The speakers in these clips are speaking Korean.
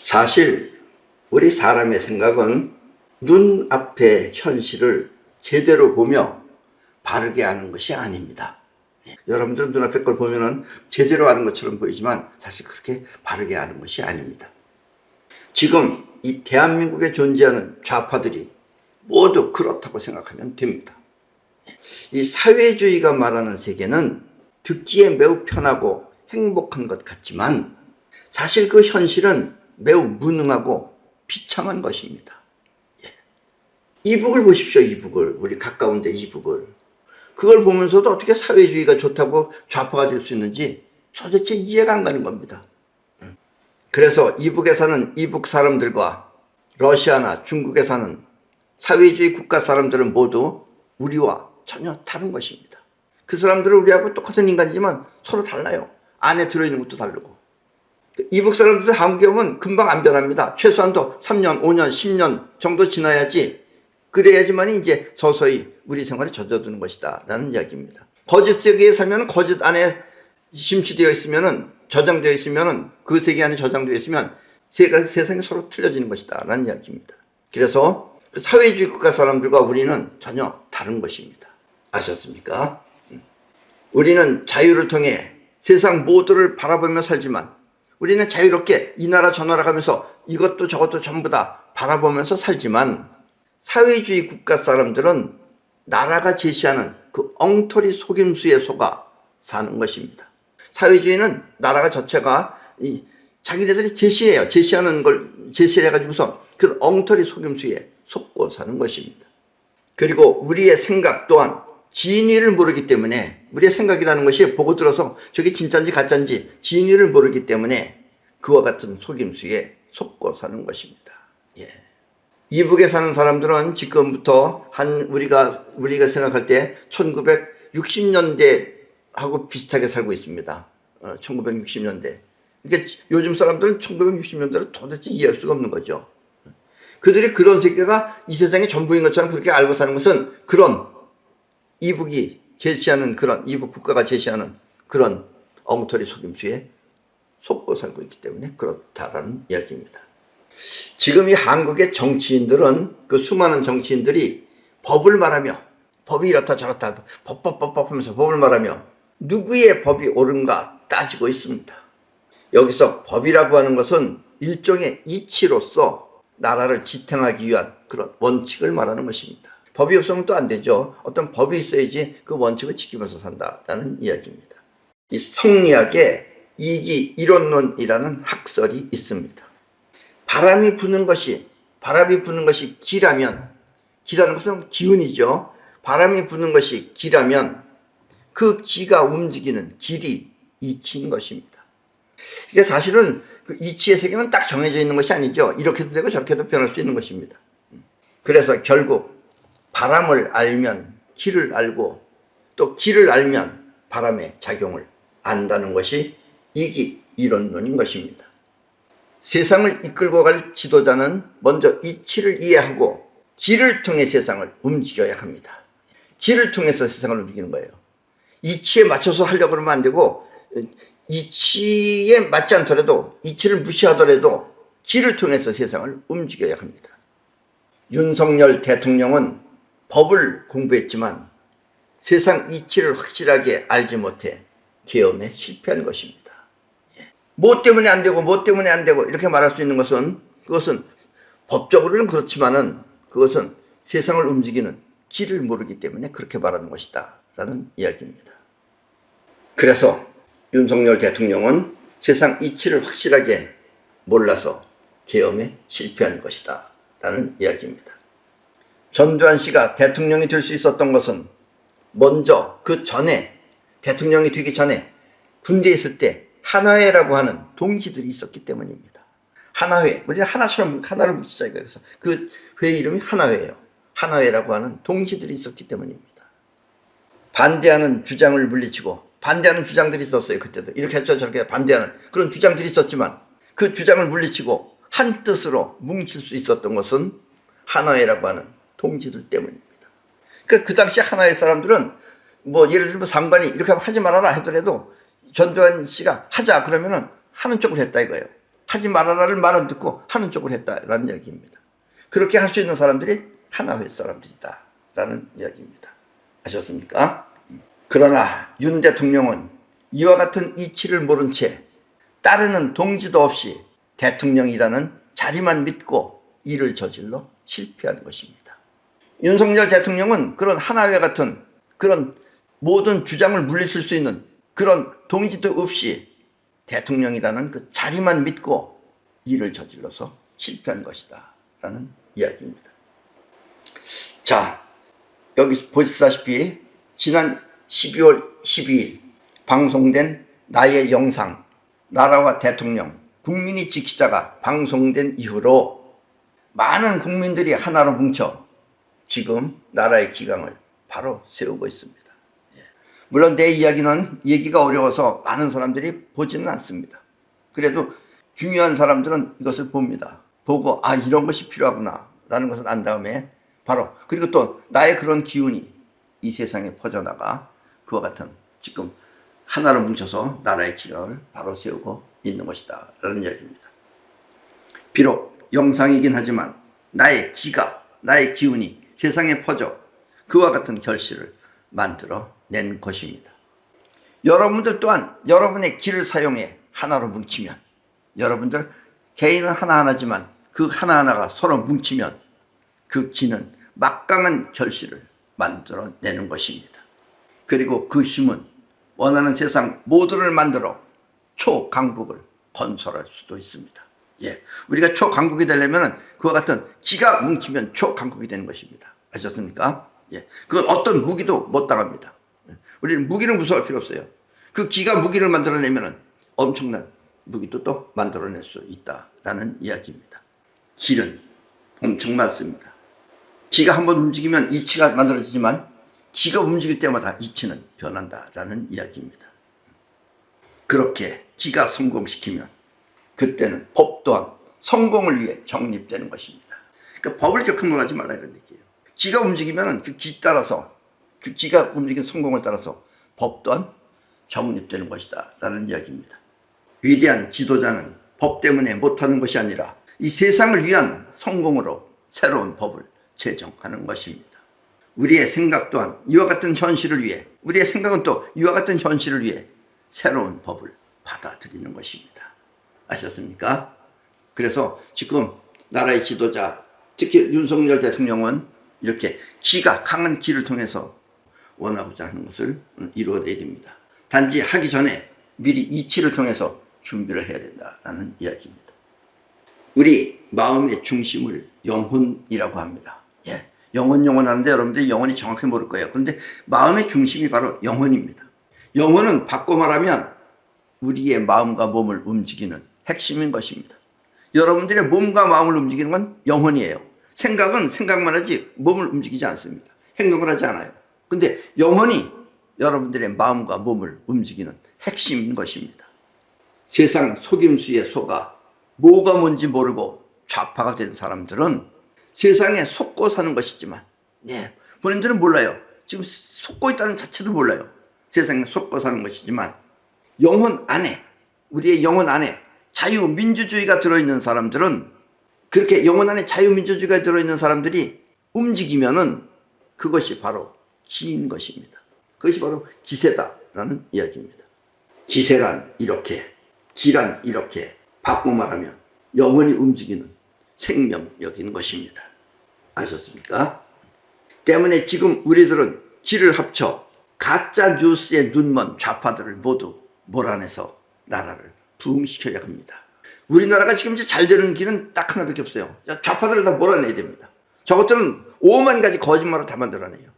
사실 우리 사람의 생각은 눈앞의 현실을 제대로 보며 바르게 아는 것이 아닙니다. 여러분들은 눈앞의 걸 보면은 제대로 아는 것처럼 보이지만 사실 그렇게 바르게 아는 것이 아닙니다. 지금 이 대한민국에 존재하는 좌파들이 모두 그렇다고 생각하면 됩니다. 이 사회주의가 말하는 세계는 듣기에 매우 편하고 행복한 것 같지만 사실 그 현실은 매우 무능하고 비참한 것입니다. 이북을 보십시오. 이북을, 우리 가까운데 이북을. 그걸 보면서도 어떻게 사회주의가 좋다고 좌파가 될 수 있는지 도대체 이해가 안 가는 겁니다. 그래서 이북에 사는 이북 사람들과 러시아나 중국에 사는 사회주의 국가 사람들은 모두 우리와 전혀 다른 것입니다. 그 사람들은 우리하고 똑같은 인간이지만 서로 달라요. 안에 들어있는 것도 다르고. 이북 사람들도 한국에 오면 금방 안 변합니다. 최소한도 3년, 5년, 10년 정도 지나야지, 그래야지만 이제 서서히 우리 생활에 젖어드는 것이다 라는 이야기입니다. 거짓 세계에 살면 거짓 안에 심취되어 있으면, 저장되어 있으면, 그 세계 안에 저장되어 있으면 세상이 서로 틀려지는 것이다 라는 이야기입니다. 그래서 사회주의 국가 사람들과 우리는 전혀 다른 것입니다. 아셨습니까? 우리는 자유를 통해 세상 모두를 바라보며 살지만, 우리는 자유롭게 이 나라 저 나라 가면서 이것도 저것도 전부 다 바라보면서 살지만, 사회주의 국가 사람들은 나라가 제시하는 그 엉터리 속임수에 속아 사는 것입니다. 사회주의는 나라가 자체가 자기네들이 제시하는 걸 제시를 해가지고서 그 엉터리 속임수에 속고 사는 것입니다. 그리고 우리의 생각 또한 진위를 모르기 때문에, 우리의 생각이라는 것이 보고 들어서 저게 진짜인지 가짜인지 진위를 모르기 때문에 그와 같은 속임수에 속고 사는 것입니다. 이북에 사는 사람들은 지금부터 우리가 생각할 때 1960년대하고 비슷하게 살고 있습니다. 1960년대. 그러니까 요즘 사람들은 1960년대를 도대체 이해할 수가 없는 거죠. 그들이 그런 세계가 이 세상의 전부인 것처럼 그렇게 알고 사는 것은 그런 이북이 제시하는, 그런 이북 국가가 제시하는 그런 엉터리 속임수에 속고 살고 있기 때문에 그렇다라는 이야기입니다. 지금 이 한국의 정치인들은, 그 수많은 정치인들이 법을 말하며, 법이 이렇다 저렇다 법 하면서 법을 말하며 누구의 법이 옳은가 따지고 있습니다. 여기서 법이라고 하는 것은 일종의 이치로서 나라를 지탱하기 위한 그런 원칙을 말하는 것입니다. 법이 없으면 또 안 되죠. 어떤 법이 있어야지 그 원칙을 지키면서 산다라는 이야기입니다. 이 성리학에 이기 이론론이라는 학설이 있습니다. 바람이 부는 것이 기라면, 기라는 것은 기운이죠. 바람이 부는 것이 기라면 그 기가 움직이는 길이 이치인 것입니다. 이게 사실은 그 이치의 세계는 딱 정해져 있는 것이 아니죠. 이렇게도 되고 저렇게도 변할 수 있는 것입니다. 그래서 결국 바람을 알면 길을 알고, 또 길을 알면 바람의 작용을 안다는 것이 이기 이론론인 것입니다. 세상을 이끌고 갈 지도자는 먼저 이치를 이해하고 길을 통해 세상을 움직여야 합니다. 길을 통해서 세상을 움직이는 거예요. 이치에 맞춰서 하려고 그러면 안 되고, 이치에 맞지 않더라도, 이치를 무시하더라도 길을 통해서 세상을 움직여야 합니다. 윤석열 대통령은 법을 공부했지만 세상 이치를 확실하게 알지 못해 계엄에 실패한 것입니다. 뭐 때문에 안 되고 이렇게 말할 수 있는 것은, 그것은 법적으로는 그렇지만은 그것은 세상을 움직이는 길을 모르기 때문에 그렇게 말하는 것이다 라는 이야기입니다. 그래서 윤석열 대통령은 세상 이치를 확실하게 몰라서 계엄에 실패한 것이다 라는 이야기입니다. 전두환 씨가 대통령이 될 수 있었던 것은 먼저 그 전에, 대통령이 되기 전에 군대에 있을 때 한화회라고 하는 동지들이 있었기 때문입니다. 한화회, 우리는 하나처럼 하나를 붙이자 이거여서 그 회 이름이 한화회예요. 한화회라고 하는 동지들이 있었기 때문입니다. 반대하는 주장을 물리치고, 반대하는 주장들이 있었어요. 그때도 이렇게 했죠 저렇게 반대하는 그런 주장들이 있었지만 그 주장을 물리치고 한 뜻으로 뭉칠 수 있었던 것은 한화회라고 하는 동지들 때문입니다. 그러니까 그 당시 한화회 사람들은 뭐 예를 들면 상관이 이렇게 하지 말아라 하더라도 전두환 씨가 하자 그러면은 하는 쪽을 했다 이거예요. 하지 말아라를 말 안 듣고 하는 쪽으로 했다라는 이야기입니다. 그렇게 할 수 있는 사람들이 하나회 사람들이다라는 이야기입니다. 아셨습니까? 그러나 윤 대통령은 이와 같은 이치를 모른 채 따르는 동지도 없이 대통령이라는 자리만 믿고 일을 저질러 실패한 것입니다. 윤석열 대통령은 그런 하나회 같은 그런 모든 주장을 물리칠 수 있는 그런 동지도 없이 대통령이라는 그 자리만 믿고 일을 저질러서 실패한 것이다 라는 이야기입니다. 자, 여기 보시다시피 지난 12월 12일 방송된 나의 영상 나라와 대통령 국민이 지키자가 방송된 이후로 많은 국민들이 하나로 뭉쳐 지금 나라의 기강을 바로 세우고 있습니다. 물론 내 이야기는 얘기가 어려워서 많은 사람들이 보지는 않습니다. 그래도 중요한 사람들은 이것을 봅니다. 보고 아 이런 것이 필요하구나 라는 것을 안 다음에 바로 그리고 또 나의 그런 기운이 이 세상에 퍼져나가 그와 같은 지금 하나로 뭉쳐서 나라의 기강을 바로 세우고 있는 것이다 라는 이야기입니다. 비록 영상이긴 하지만 나의 기가 나의 기운이 세상에 퍼져 그와 같은 결실을 만들어 낸 것입니다. 여러분들 또한 여러분의 기를 사용해 하나로 뭉치면 여러분들 개인은 하나하나지만 그 하나하나가 서로 뭉치면 그 기는 막강한 결실을 만들어내는 것입니다. 그리고 그 힘은 원하는 세상 모두를 만들어 초강국을 건설할 수도 있습니다. 예, 우리가 초강국이 되려면 그와 같은 기가 뭉치면 초강국이 되는 것입니다. 아셨습니까? 예, 그건 어떤 무기도 못 당합니다. 우리는 무기를 무서워할 필요 없어요. 그 기가 무기를 만들어내면 엄청난 무기도 또 만들어낼 수 있다라는 이야기입니다. 길은 엄청 많습니다. 기가 한번 움직이면 이치가 만들어지지만 기가 움직일 때마다 이치는 변한다라는 이야기입니다. 그렇게 기가 성공시키면 그때는 법 또한 성공을 위해 정립되는 것입니다. 그러니까 법을 격하하지 말라 이런 얘기예요. 기가 움직이면 그 기 따라서 그 기가 움직인 성공을 따라서 법 또한 정립되는 것이다 라는 이야기입니다. 위대한 지도자는 법 때문에 못하는 것이 아니라 이 세상을 위한 성공으로 새로운 법을 제정하는 것입니다. 우리의 생각 또한 이와 같은 현실을 위해 우리의 생각은 또 이와 같은 현실을 위해 새로운 법을 받아들이는 것입니다. 아셨습니까? 그래서 지금 나라의 지도자 특히 윤석열 대통령은 이렇게 기가 강한 기를 통해서 원하고자 하는 것을 이루어내야 됩니다. 단지 하기 전에 미리 이치를 통해서 준비를 해야 된다는 이야기입니다. 우리 마음의 중심을 영혼이라고 합니다. 예, 영혼 하는데 여러분들이 영혼이 정확히 모를 거예요. 그런데 마음의 중심이 바로 영혼입니다. 영혼은 바꿔 말하면 우리의 마음과 몸을 움직이는 핵심인 것입니다. 여러분들의 몸과 마음을 움직이는 건 영혼이에요. 생각은 생각만 하지 몸을 움직이지 않습니다. 행동을 하지 않아요. 근데 영혼이 여러분들의 마음과 몸을 움직이는 핵심인 것입니다. 세상 속임수에 속아 뭐가 뭔지 모르고 좌파가 된 사람들은 세상에 속고 사는 것이지만 본인들은 몰라요. 지금 속고 있다는 자체도 몰라요. 세상에 속고 사는 것이지만 영혼 안에 우리의 영혼 안에 자유민주주의가 들어있는 사람들은 그렇게 영혼 안에 자유민주주의가 들어있는 사람들이 움직이면은 그것이 바로 기인 것입니다. 그것이 바로 기세다라는 이야기입니다. 기세란 이렇게, 기란 이렇게 바꿔 말하면 영혼이 움직이는 생명력인 것입니다. 아셨습니까? 때문에 지금 우리들은 기를 합쳐 가짜 뉴스에 눈먼 좌파들을 모두 몰아내서 나라를 부흥시켜야 합니다. 우리나라가 지금 이제 잘 되는 길은 딱 하나밖에 없어요. 좌파들을 다 몰아내야 됩니다. 저것들은 오만 가지 거짓말을 다 만들어내요.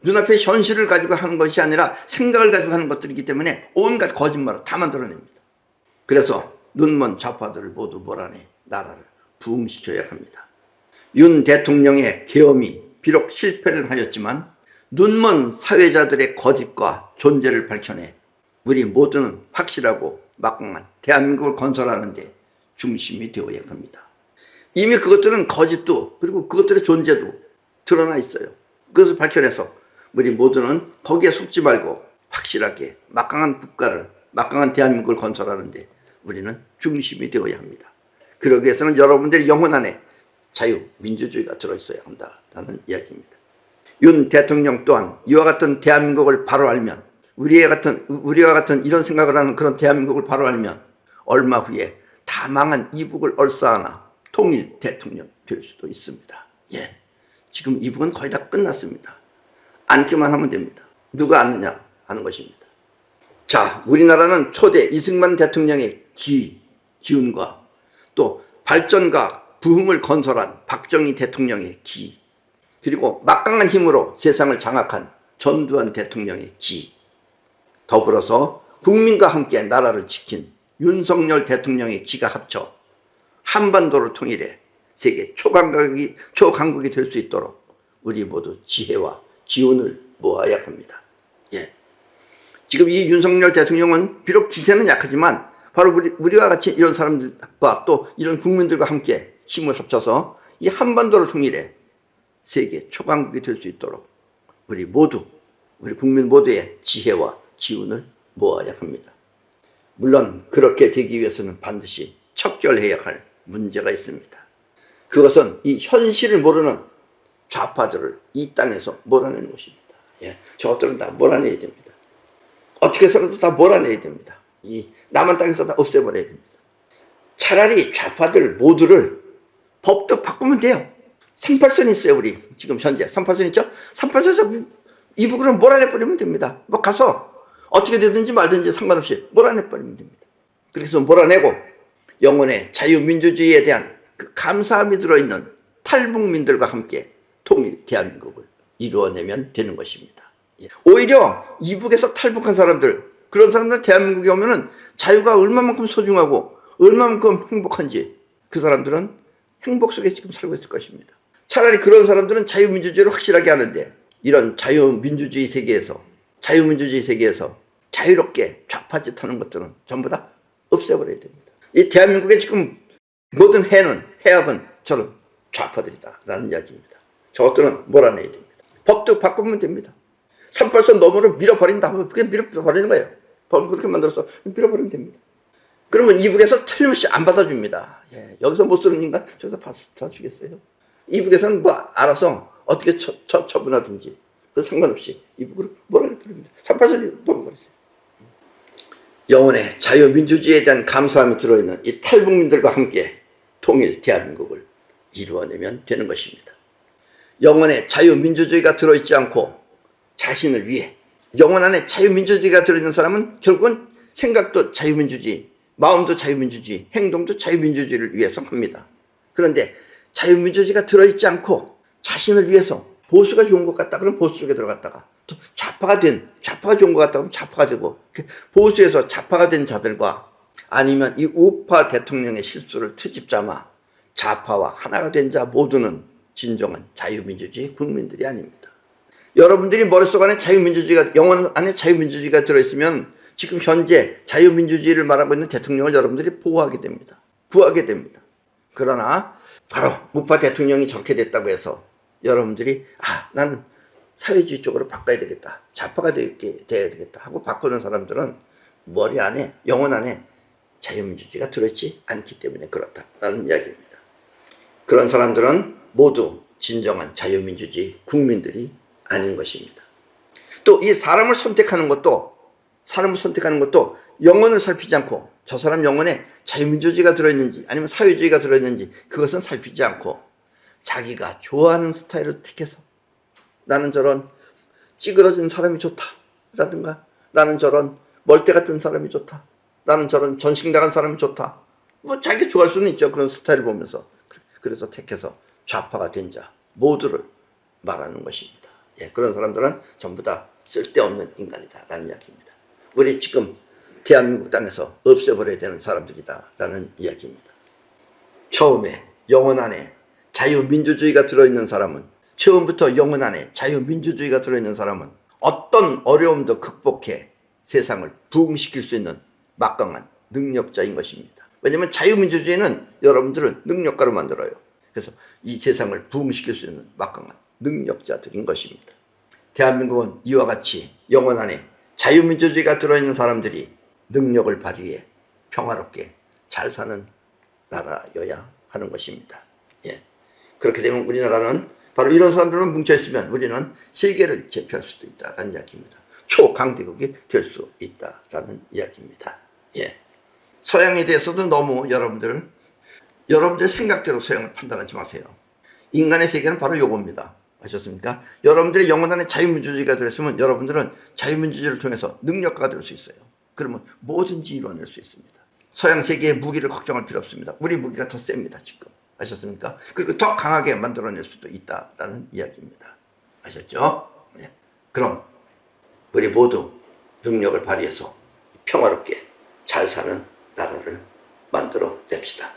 눈앞에 현실을 가지고 하는 것이 아니라 생각을 가지고 하는 것들이기 때문에 온갖 거짓말을 다 만들어냅니다. 그래서 눈먼 좌파들을 모두 몰아내 나라를 부흥시켜야 합니다. 윤 대통령의 계엄이 비록 실패는 하였지만 눈먼 사회자들의 거짓과 존재를 밝혀내 우리 모두는 확실하고 막강한 대한민국을 건설하는 데 중심이 되어야 합니다. 이미 그것들은 거짓도 그리고 그것들의 존재도 드러나 있어요. 그것을 밝혀내서 우리 모두는 거기에 속지 말고 확실하게 막강한 국가를 막강한 대한민국을 건설하는 데 우리는 중심이 되어야 합니다. 그러기 위해서는 여러분들의 영혼 안에 자유민주주의가 들어있어야 한다라는 이야기입니다. 윤 대통령 또한 이와 같은 대한민국을 바로 알면, 우리와 같은 이런 생각을 하는 그런 대한민국을 바로 알면 얼마 후에 다 망한 이북을 얼싸안아 통일 대통령이 될 수도 있습니다. 예, 지금 이북은 거의 다 끝났습니다. 앉기만 하면 됩니다. 누가 앉느냐 하는 것입니다. 자, 우리나라는 초대 이승만 대통령의 기운과 또 발전과 부흥을 건설한 박정희 대통령의 기, 그리고 막강한 힘으로 세상을 장악한 전두환 대통령의 기, 더불어서 국민과 함께 나라를 지킨 윤석열 대통령의 기가 합쳐 한반도를 통일해 세계 초강국이 될 수 있도록 우리 모두 지혜와 기운을 모아야 합니다. 예. 지금 이 윤석열 대통령은 비록 기세는 약하지만 바로 우리와 같이 이런 사람들과 또 이런 국민들과 함께 힘을 합쳐서 이 한반도를 통일해 세계 초강국이 될 수 있도록 우리 국민 모두의 지혜와 기운을 모아야 합니다. 물론 그렇게 되기 위해서는 반드시 척결해야 할 문제가 있습니다. 그것은 이 현실을 모르는 좌파들을 이 땅에서 몰아내는 것입니다. 예, 저것들은 다 몰아내야 됩니다. 어떻게 해서라도 다 몰아내야 됩니다. 이 남한 땅에서 다 없애버려야 됩니다. 차라리 좌파들 모두를 법도 바꾸면 돼요. 38선 있어요. 우리 지금 현재 38선 있죠? 38선에서 이북으로 몰아내버리면 됩니다. 뭐 가서 어떻게 되든지 말든지 상관없이 몰아내버리면 됩니다. 그래서 몰아내고 영혼의 자유민주주의에 대한 그 감사함이 들어있는 탈북민들과 함께 통일 대한민국을 이루어내면 되는 것입니다. 오히려 이북에서 탈북한 사람들, 그런 사람들 대한민국에 오면은 자유가 얼마만큼 소중하고 얼마만큼 행복한지 그 사람들은 행복 속에 지금 살고 있을 것입니다. 차라리 그런 사람들은 자유민주주의를 확실하게 하는데 이런 자유민주주의 세계에서 자유롭게 좌파짓 하는 것들은 전부 다 없애버려야 됩니다. 이 대한민국의 지금 모든 해악은 저는 좌파들이다라는 이야기입니다. 저것들은 몰아내야 됩니다. 법도 바꾸면 됩니다. 38선 너머로 밀어버린다 하면 그냥 밀어버리는 거예요. 법을 그렇게 만들어서 밀어버리면 됩니다. 그러면 이북에서 틀림없이 안 받아줍니다. 예, 여기서 못 쓰는 인간 저기서 받아주겠어요. 이북에서는 뭐 알아서 어떻게 처분하든지 상관없이 이북으로 몰아내버립니다. 38선이 넘어버렸어요. 영혼의 자유민주주의에 대한 감사함이 들어있는 이 탈북민들과 함께 통일 대한민국을 이루어내면 되는 것입니다. 영혼의 자유민주주의가 들어있지 않고 자신을 위해, 영혼 안에 자유민주주의가 들어있는 사람은 결국은 생각도 자유민주주의, 마음도 자유민주주의, 행동도 자유민주주의를 위해서 합니다. 그런데 자유민주주의가 들어있지 않고 자신을 위해서 보수가 좋은 것 같다 그러면 보수 쪽에 들어갔다가 또 좌파가 좋은 것 같다 그러면 좌파가 되고, 보수에서 좌파가 된 자들과 아니면 이 우파 대통령의 실수를 트집잡아 좌파와 하나가 된 자 모두는 진정한 자유민주주의 국민들이 아닙니다. 여러분들이 머릿속 안에 영혼 안에 자유민주주의가 들어있으면 지금 현재 자유민주주의를 말하고 있는 대통령을 여러분들이 보호하게 됩니다. 구하게 됩니다. 그러나 바로 우파 대통령이 저렇게 됐다고 해서 여러분들이 나는 사회주의 쪽으로 바꿔야 되겠다, 좌파가 돼야 되겠다 하고 바꾸는 사람들은 머리 안에, 영혼 안에 자유민주주의가 들어있지 않기 때문에 그렇다라는 이야기입니다. 그런 사람들은 모두 진정한 자유민주주의 국민들이 아닌 것입니다. 또 이 사람을 선택하는 것도 영혼을 살피지 않고 저 사람 영혼에 자유민주주의가 들어있는지 아니면 사회주의가 들어있는지 그것은 살피지 않고 자기가 좋아하는 스타일을 택해서 나는 저런 찌그러진 사람이 좋다라든가 나는 저런 멀대 같은 사람이 좋다, 나는 저런 전신당한 사람이 좋다, 뭐 자기가 좋아할 수는 있죠. 그런 스타일을 보면서. 그래서 택해서 좌파가 된 자 모두를 말하는 것입니다. 예, 그런 사람들은 전부 다 쓸데없는 인간이다 라는 이야기입니다. 우리 지금 대한민국 땅에서 없애버려야 되는 사람들이다 라는 이야기입니다. 처음에 영혼 안에 자유민주주의가 들어있는 사람은, 처음부터 영혼 안에 자유민주주의가 들어있는 사람은 어떤 어려움도 극복해 세상을 부흥시킬 수 있는 막강한 능력자인 것입니다. 왜냐하면 자유민주주의는 여러분들을 능력가로 만들어요. 그래서 이 세상을 부흥시킬 수 있는 막강한 능력자들인 것입니다. 대한민국은 이와 같이 영혼 안에 자유민주주의가 들어있는 사람들이 능력을 발휘해 평화롭게 잘 사는 나라여야 하는 것입니다. 예. 그렇게 되면 우리나라는 바로 이런 사람들만 뭉쳐있으면 우리는 세계를 제패할 수도 있다는 이야기입니다. 초강대국이 될 수 있다라는 이야기입니다. 예. 서양에 대해서도 너무 여러분들 생각대로 서양을 판단하지 마세요. 인간의 세계는 바로 요겁니다. 아셨습니까? 여러분들의 영원한 자유민주주의가 되었으면 여러분들은 자유민주주의를 통해서 능력가가 될 수 있어요. 그러면 뭐든지 이뤄낼 수 있습니다. 서양 세계의 무기를 걱정할 필요 없습니다. 우리 무기가 더 셉니다, 지금. 아셨습니까? 그리고 더 강하게 만들어낼 수도 있다라는 이야기입니다. 아셨죠? 네. 그럼 우리 모두 능력을 발휘해서 평화롭게 잘 사는 나라를 만들어 냅시다.